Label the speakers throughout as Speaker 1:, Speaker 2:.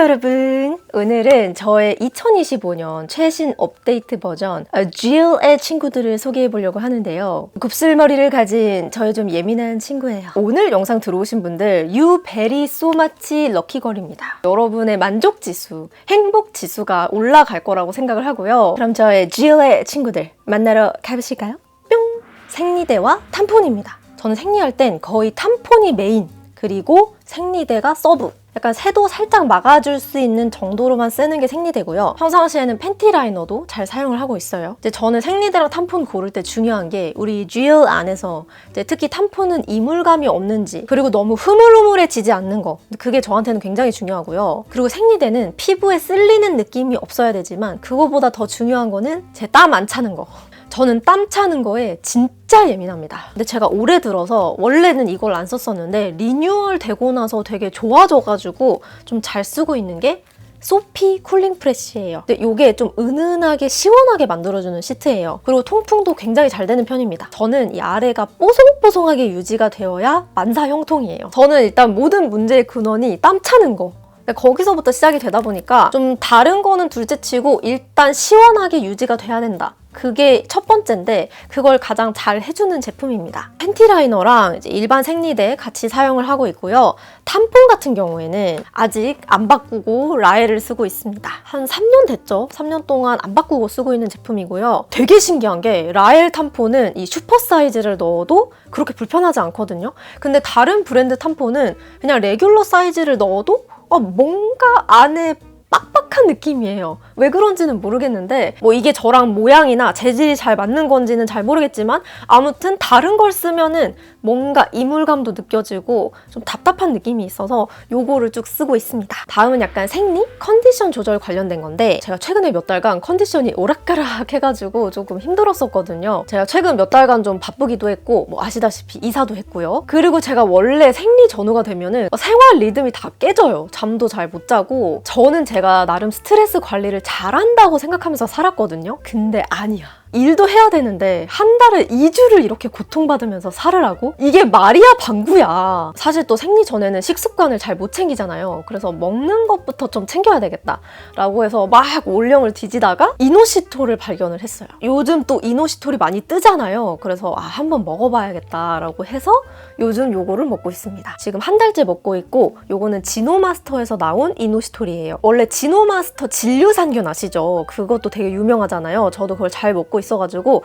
Speaker 1: 여러분, 오늘은 저의 2025년 최신 업데이트 버전 GL의 친구들을 소개해 보려고 하는데요. 곱슬머리를 가진 저의 좀 예민한 친구예요. 오늘 영상 들어오신 분들 You very so much 럭키걸입니다. 여러분의 만족지수, 행복지수가 올라갈 거라고 생각을 하고요. 그럼 저의 GL의 친구들 만나러 가보실까요? 뿅! 생리대와 탐폰입니다. 저는 생리할 땐 거의 탐폰이 메인, 그리고 생리대가 서브. 약간 새도 살짝 막아줄 수 있는 정도로만 쓰는 게 생리대고요. 평상시에는 팬티 라이너도 잘 사용을 하고 있어요. 이제 저는 생리대랑 탐폰 고를 때 중요한 게 우리 GL 안에서 이제 특히 탐폰은 이물감이 없는지, 그리고 너무 흐물흐물해지지 않는 거, 그게 저한테는 굉장히 중요하고요. 그리고 생리대는 피부에 쓸리는 느낌이 없어야 되지만 그거보다 더 중요한 거는 제 땀 안 차는 거. 저는 땀 차는 거에 진짜 예민합니다. 근데 제가 올해 들어서 원래는 이걸 안 썼었는데 리뉴얼 되고 나서 되게 좋아져가지고 좀 잘 쓰고 있는 게 소피 쿨링 프레쉬예요. 근데 이게 좀 은은하게 시원하게 만들어주는 시트예요. 그리고 통풍도 굉장히 잘 되는 편입니다. 저는 이 아래가 뽀송뽀송하게 유지가 되어야 만사 형통이에요. 저는 일단 모든 문제의 근원이 땀 차는 거. 거기서부터 시작이 되다 보니까 좀 다른 거는 둘째치고 일단 시원하게 유지가 돼야 된다. 그게 첫 번째인데 그걸 가장 잘 해주는 제품입니다. 팬티 라이너랑 이제 일반 생리대 같이 사용을 하고 있고요. 탐폰 같은 경우에는 아직 안 바꾸고 라엘을 쓰고 있습니다. 한 3년 됐죠? 3년 동안 안 바꾸고 쓰고 있는 제품이고요. 되게 신기한 게 라엘 탐폰은 이 슈퍼 사이즈를 넣어도 그렇게 불편하지 않거든요. 근데 다른 브랜드 탐폰은 그냥 레귤러 사이즈를 넣어도 뭔가 안에 빡빡한 느낌이에요. 왜 그런지는 모르겠는데 뭐 이게 저랑 모양이나 재질이 잘 맞는 건지는 잘 모르겠지만 아무튼 다른 걸 쓰면은 뭔가 이물감도 느껴지고 좀 답답한 느낌이 있어서 요거를 쭉 쓰고 있습니다. 다음은 약간 생리? 컨디션 조절 관련된 건데 제가 최근에 몇 달간 컨디션이 오락가락 해가지고 조금 힘들었었거든요. 제가 최근 몇 달간 좀 바쁘기도 했고 뭐 아시다시피 이사도 했고요. 그리고 제가 원래 생리 전후가 되면은 생활 리듬이 다 깨져요. 잠도 잘 못 자고 저는 제가 나름 스트레스 관리를 잘한다고 생각하면서 살았거든요. 근데 아니야. 일도 해야 되는데 한 달에 2주를 이렇게 고통받으면서 살으라고? 이게 말이야 방구야. 사실 또 생리 전에는 식습관을 잘 못 챙기잖아요. 그래서 먹는 것부터 좀 챙겨야 되겠다 라고 해서 막 올영을 뒤지다가 이노시톨을 발견을 했어요. 요즘 또 이노시톨이 많이 뜨잖아요. 그래서 한번 먹어봐야겠다 라고 해서 요즘 요거를 먹고 있습니다. 지금 한 달째 먹고 있고 요거는 지노마스터에서 나온 이노시톨이에요. 원래 지노마스터 진류산균 아시죠? 그것도 되게 유명하잖아요. 저도 그걸 잘 먹고 있어가지고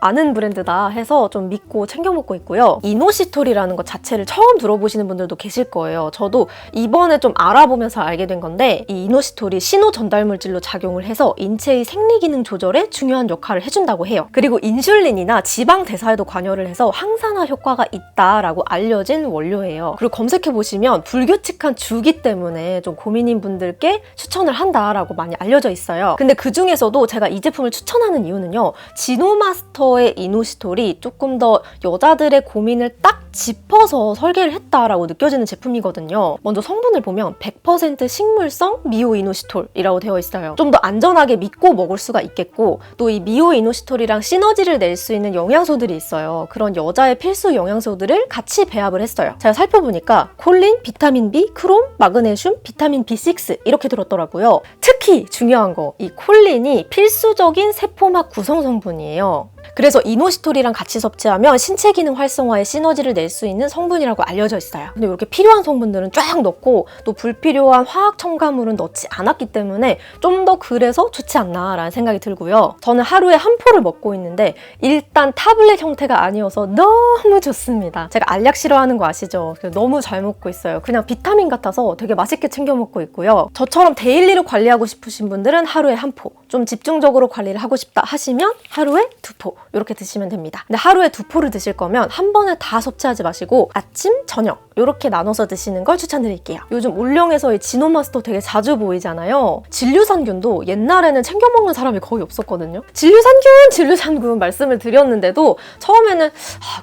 Speaker 1: 아는 브랜드다 해서 좀 믿고 챙겨 먹고 있고요. 이노시톨이라는 것 자체를 처음 들어보시는 분들도 계실 거예요. 저도 이번에 좀 알아보면서 알게 된 건데 이 이노시톨이 신호 전달물질로 작용을 해서 인체의 생리 기능 조절에 중요한 역할을 해준다고 해요. 그리고 인슐린이나 지방 대사에도 관여를 해서 항산화 효과가 있다라고 알려진 원료예요. 그리고 검색해보시면 불규칙한 주기 때문에 좀 고민인 분들께 추천을 한다라고 많이 알려져 있어요. 근데 그 중에서도 제가 이 제품을 추천하는 이유는요. 지노마스터의 이노시톨이 조금 더 여자들의 고민을 딱 짚어서 설계를 했다라고 느껴지는 제품이거든요. 먼저 성분을 보면 100% 식물성 미오 이노시톨이라고 되어 있어요. 좀 더 안전하게 믿고 먹을 수가 있겠고 또 이 미오 이노시톨이랑 시너지를 낼 수 있는 영양소들이 있어요. 그런 여자의 필수 영양소들을 같이 배합을 했어요. 제가 살펴보니까 콜린, 비타민 B, 크롬, 마그네슘, 비타민 B6 이렇게 들었더라고요. 특히 중요한 거, 이 콜린이 필수적인 세포막 구성 성분이에요. 그래서 이노시톨이랑 같이 섭취하면 신체 기능 활성화에 시너지를 낼 수 있는 성분이라고 알려져 있어요. 근데 이렇게 필요한 성분들은 쫙 넣고 또 불필요한 화학 첨가물은 넣지 않았기 때문에 좀 더 그래서 좋지 않나 라는 생각이 들고요. 저는 하루에 한 포를 먹고 있는데 일단 타블렛 형태가 아니어서 너무 좋습니다. 제가 알약 싫어하는 거 아시죠? 너무 잘 먹고 있어요. 그냥 비타민 같아서 되게 맛있게 챙겨 먹고 있고요. 저처럼 데일리로 관리하고 싶으신 분들은 하루에 한 포, 좀 집중적으로 관리를 하고 싶다 하시면 하루에 2포 이렇게 드시면 됩니다. 근데 하루에 2포를 드실 거면 한 번에 다 섭취하지 마시고 아침, 저녁 이렇게 나눠서 드시는 걸 추천드릴게요. 요즘 올영에서의 지노마스터 되게 자주 보이잖아요. 진류산균도 옛날에는 챙겨 먹는 사람이 거의 없었거든요. 진류산균 말씀을 드렸는데도 처음에는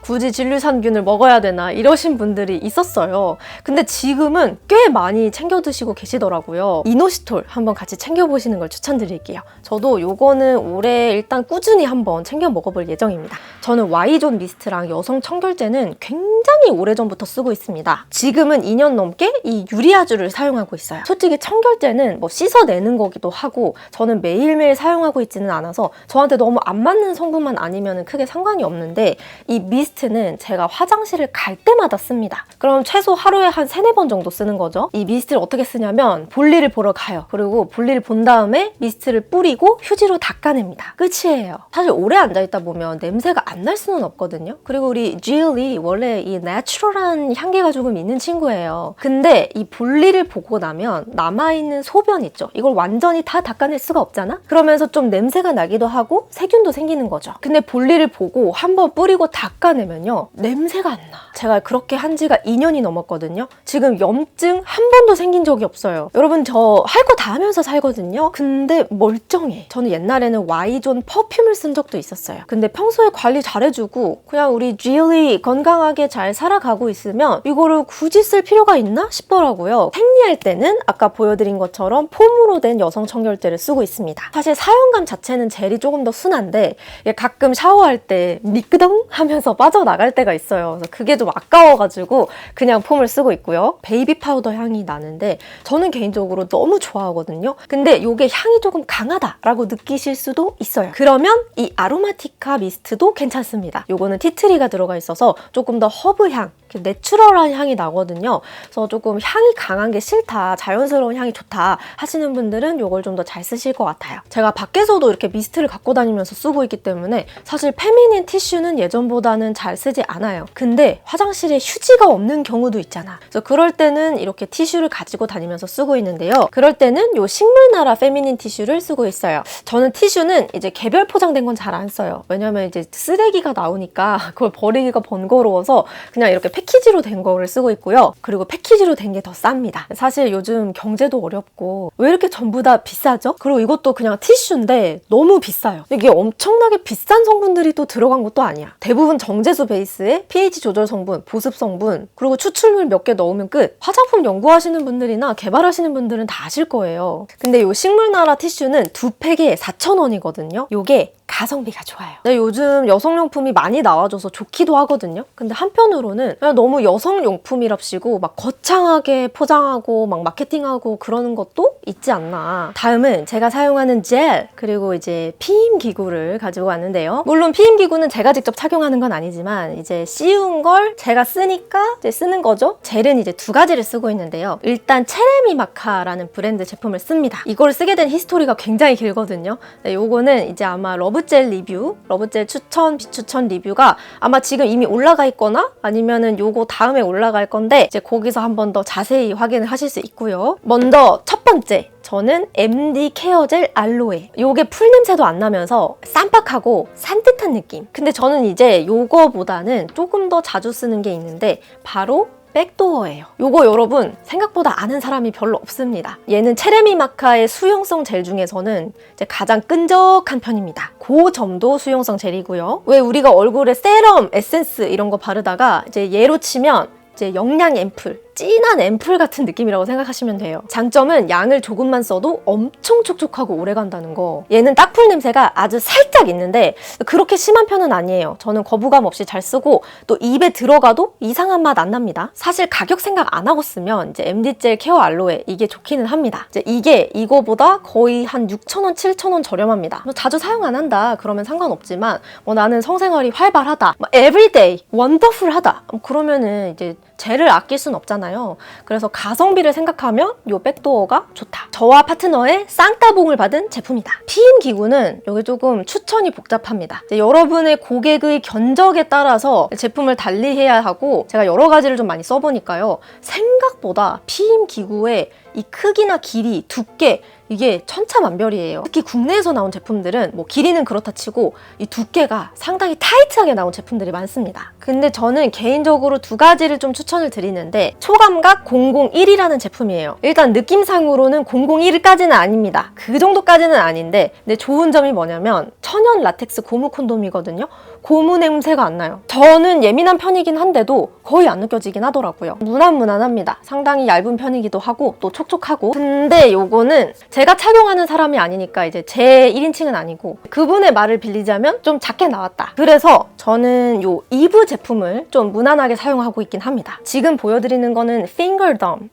Speaker 1: 굳이 진류산균을 먹어야 되나 이러신 분들이 있었어요. 근데 지금은 꽤 많이 챙겨 드시고 계시더라고요. 이노시톨 한번 같이 챙겨보시는 걸 추천드릴게요. 저도 요거는 올해 일단 꾸준히 한번 챙겨 먹어볼 예정입니다. 저는 Y존 미스트랑 여성 청결제는 굉장히 오래전부터 쓰고 있습니다. 지금은 2년 넘게 이 유리아주를 사용하고 있어요. 솔직히 청결제는 뭐 씻어내는 거기도 하고 저는 매일매일 사용하고 있지는 않아서 저한테 너무 안 맞는 성분만 아니면 크게 상관이 없는데 이 미스트는 제가 화장실을 갈 때마다 씁니다. 그럼 최소 하루에 한 3-4번 정도 쓰는 거죠. 이 미스트를 어떻게 쓰냐면 볼일을 보러 가요. 그리고 볼일을 본 다음에 미스트를 뿌리고 휴지로 닦아냅니다. 끝이에요. 사실 오래 앉아있다 보면 냄새가 안 날 수는 없거든요. 그리고 우리 Gill이 원래 이 내추럴한 향기가 조금 있는 친구예요. 근데 이 볼일을 보고 나면 남아있는 소변 있죠. 이걸 완전히 다 닦아낼 수가 없잖아? 그러면서 좀 냄새가 나기도 하고 세균도 생기는 거죠. 근데 볼일을 보고 한번 뿌리고 닦아내면요. 냄새가 안 나. 제가 그렇게 한 지가 2년이 넘었거든요. 지금 염증 한 번도 생긴 적이 없어요. 여러분 저 할 거 다 하면서 살거든요. 근데 멀쩡해. 저는 옛날에는 Y존 퍼퓸을 쓴 적도 있었어요. 근데 평소에 관리 잘해주고 그냥 우리 Gill이 건강하게 잘 살아가고 있으면 이거를 굳이 쓸 필요가 있나 싶더라고요. 생리할 때는 아까 보여드린 것처럼 폼으로 된 여성 청결제를 쓰고 있습니다. 사실 사용감 자체는 젤이 조금 더 순한데 가끔 샤워할 때 미끄덩 하면서 빠져나갈 때가 있어요. 그래서 그게 좀 아까워가지고 그냥 폼을 쓰고 있고요. 베이비 파우더 향이 나는데 저는 개인적으로 너무 좋아하거든요. 근데 이게 향이 조금 강하다라고 느끼실 수도 있어요. 그러면 이 아로마티카 미스트도 괜찮습니다. 요거는 티트리가 들어가 있어서 조금 더 허브향, 내추럴한 향이 나거든요. 그래서 조금 향이 강한 게 싫다, 자연스러운 향이 좋다 하시는 분들은 이걸 좀 더 잘 쓰실 것 같아요. 제가 밖에서도 이렇게 미스트를 갖고 다니면서 쓰고 있기 때문에 사실 페미닌 티슈는 예전보다는 잘 쓰지 않아요. 근데 화장실에 휴지가 없는 경우도 있잖아. 그래서 그럴 때는 이렇게 티슈를 가지고 다니면서 쓰고 있는데요. 그럴 때는 요 식물나라 페미닌 티슈를 쓰고 있어요. 저는 티슈는 이제 개별 포장된 건 잘 안 써요. 왜냐면 이제 쓰레기가 나오니까 그걸 버리기가 번거로워서 그냥 이렇게 패키지로 된 거를 쓰고 있고요. 그리고 패키지로 된 게 더 쌉니다. 사실 요즘 경제도 어렵고 왜 이렇게 전부 다 비싸죠? 그리고 이것도 그냥 티슈인데 너무 비싸요. 이게 엄청나게 비싼 성분들이 또 들어간 것도 아니야. 대부분 정제수 베이스에 pH 조절 성분, 보습 성분, 그리고 추출물 몇 개 넣으면 끝. 화장품 연구하시는 분들이나 개발하시는 분들은 다 아실 거예요. 근데 이 식물나라 티슈는 2팩에 4,000원이거든요. 요게 가성비가 좋아요. 네, 요즘 여성용품이 많이 나와줘서 좋기도 하거든요. 근데 한편으로는 그냥 너무 여성용품이랍시고 막 거창하게 포장하고 막 마케팅하고 그러는 것도 있지 않나. 다음은 제가 사용하는 젤 그리고 이제 피임 기구를 가지고 왔는데요. 물론 피임 기구는 제가 직접 착용하는 건 아니지만 이제 씌운 걸 제가 쓰니까 이제 쓰는 거죠. 젤은 이제 2가지를 쓰고 있는데요. 일단 체레미마카라는 브랜드 제품을 씁니다. 이걸 쓰게 된 히스토리가 굉장히 길거든요. 네, 요거는 이제 아마 러브젤 리뷰, 러브젤 추천, 비추천 리뷰가 아마 지금 이미 올라가 있거나 아니면은 요거 다음에 올라갈 건데 이제 거기서 한 번 더 자세히 확인을 하실 수 있고요. 먼저 첫 번째, 저는 MD 케어젤 알로에. 요게 풀 냄새도 안 나면서 쌈박하고 산뜻한 느낌. 근데 저는 이제 요거보다는 조금 더 자주 쓰는 게 있는데 바로 백도어예요. 요거 여러분 생각보다 아는 사람이 별로 없습니다. 얘는 체레미마카의 수용성 젤 중에서는 이제 가장 끈적한 편입니다. 그 점도 수용성 젤이고요. 왜 우리가 얼굴에 세럼, 에센스 이런 거 바르다가 이제 얘로 치면 이제 영양 앰플, 진한 앰플 같은 느낌이라고 생각하시면 돼요. 장점은 양을 조금만 써도 엄청 촉촉하고 오래 간다는 거. 얘는 딱풀 냄새가 아주 살짝 있는데 그렇게 심한 편은 아니에요. 저는 거부감 없이 잘 쓰고 또 입에 들어가도 이상한 맛 안 납니다. 사실 가격 생각 안 하고 쓰면 이제 MD젤 케어 알로에 이게 좋기는 합니다. 이게 이거보다 거의 한 6,000원, 7,000원 저렴합니다. 자주 사용 안 한다 그러면 상관없지만 뭐 나는 성생활이 활발하다, 뭐 everyday, 원더풀하다 그러면은 이제 젤을 아낄 순 없잖아요. 그래서 가성비를 생각하면 이 백도어가 좋다. 저와 파트너의 쌍따봉을 받은 제품이다. 피임 기구는 여기 조금 추천이 복잡합니다. 여러분의 고객의 견적에 따라서 제품을 달리해야 하고 제가 여러 가지를 좀 많이 써보니까요. 생각보다 피임 기구의 이 크기나 길이, 두께 이게 천차만별이에요. 특히 국내에서 나온 제품들은 뭐 길이는 그렇다 치고 이 두께가 상당히 타이트하게 나온 제품들이 많습니다. 근데 저는 개인적으로 2가지를 좀 추천을 드리는데 초감각 001이라는 제품이에요. 일단 느낌상으로는 001까지는 아닙니다. 그 정도까지는 아닌데 근데 좋은 점이 뭐냐면 천연 라텍스 고무 콘돔이거든요. 고무 냄새가 안 나요. 저는 예민한 편이긴 한데도 거의 안 느껴지긴 하더라고요. 무난무난합니다. 상당히 얇은 편이기도 하고 또 촉촉하고. 근데 요거는 제가 착용하는 사람이 아니니까 이제 제 1인칭은 아니고 그분의 말을 빌리자면 좀 작게 나왔다. 그래서 저는 요 이브 제품을 좀 무난하게 사용하고 있긴 합니다. 지금 보여드리는 거는 핑거덤,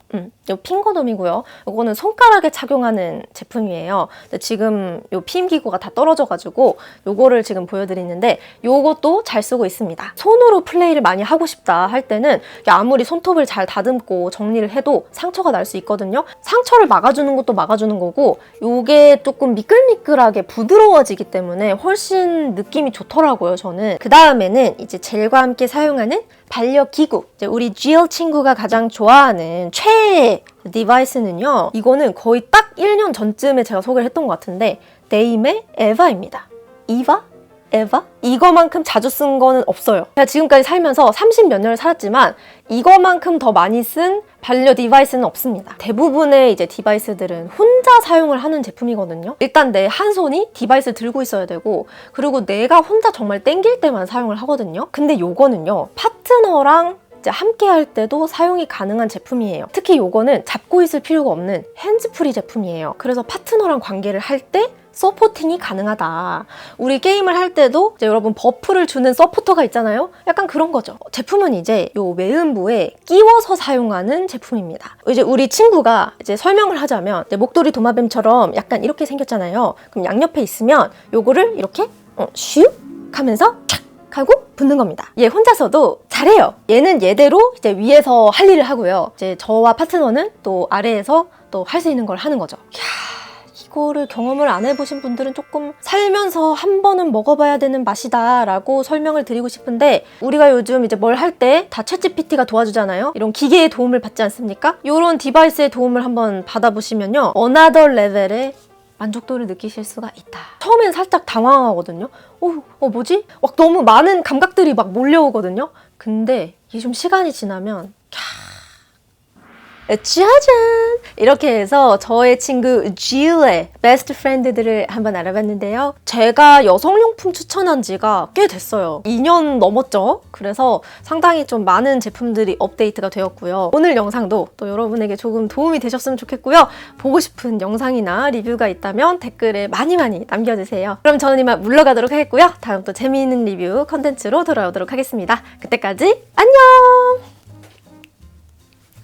Speaker 1: 요 핑거덤이고요. 요거는 손가락에 착용하는 제품이에요. 근데 지금 요 피임기구가 다 떨어져가지고 요거를 지금 보여드리는데 요것도 잘 쓰고 있습니다. 손으로 플레이를 많이 하고 싶다 할 때는 아무리 손톱을 잘 다듬고 정리를 해도 상처가 날 수 있거든요. 상처를 막아주는 것도 막아주는 거고 요게 조금 미끌미끌하게 부드러워지기 때문에 훨씬 느낌이 좋더라고요, 저는. 그 다음에는 이제 젤과 함께 사용하는 반려기구. 이제 우리 GL 친구가 가장 좋아하는 최애 디바이스는요. 이거는 거의 딱 1년 전쯤에 제가 소개를 했던 것 같은데 네임의 에바입니다. 이바? 에바? 이거만큼 자주 쓴 거는 없어요. 제가 지금까지 살면서 30몇 년을 살았지만 이거만큼 더 많이 쓴 반려 디바이스는 없습니다. 대부분의 이제 디바이스들은 혼자 사용을 하는 제품이거든요. 일단 내 한 손이 디바이스 들고 있어야 되고 그리고 내가 혼자 정말 땡길 때만 사용을 하거든요. 근데 요거는요. 파트너랑 이제 함께 할 때도 사용이 가능한 제품이에요. 특히 요거는 잡고 있을 필요가 없는 핸즈프리 제품이에요. 그래서 파트너랑 관계를 할 때 서포팅이 가능하다. 우리 게임을 할 때도 이제 여러분 버프를 주는 서포터가 있잖아요. 약간 그런 거죠. 제품은 이제 요 외음부에 끼워서 사용하는 제품입니다. 이제 우리 친구가 이제 설명을 하자면 이제 목도리 도마뱀처럼 약간 이렇게 생겼잖아요. 그럼 양옆에 있으면 요거를 이렇게 슉 하면서 촥 하고 붙는 겁니다. 얘 혼자서도 잘해요. 얘는 얘대로 이제 위에서 할 일을 하고요. 이제 저와 파트너는 또 아래에서 또 할 수 있는 걸 하는 거죠. 이거를 경험을 안 해보신 분들은 조금 살면서 한 번은 먹어봐야 되는 맛이다 라고 설명을 드리고 싶은데 우리가 요즘 이제 뭘 할 때 다 챗GPT가 도와주잖아요. 이런 기계의 도움을 받지 않습니까? 이런 디바이스의 도움을 한번 받아보시면요. 어나더 레벨의 만족도를 느끼실 수가 있다. 처음엔 살짝 당황하거든요. 뭐지? 막 너무 많은 감각들이 막 몰려오거든요. 근데 이게 좀 시간이 지나면 짜잔! 이렇게 해서 저의 친구 GL의 베스트 프렌드들을 한번 알아봤는데요. 제가 여성용품 추천한 지가 꽤 됐어요. 2년 넘었죠? 그래서 상당히 좀 많은 제품들이 업데이트가 되었고요. 오늘 영상도 또 여러분에게 조금 도움이 되셨으면 좋겠고요. 보고 싶은 영상이나 리뷰가 있다면 댓글에 많이 남겨주세요. 그럼 저는 이만 물러가도록 하겠고요. 다음 또 재미있는 리뷰 컨텐츠로 돌아오도록 하겠습니다. 그때까지 안녕!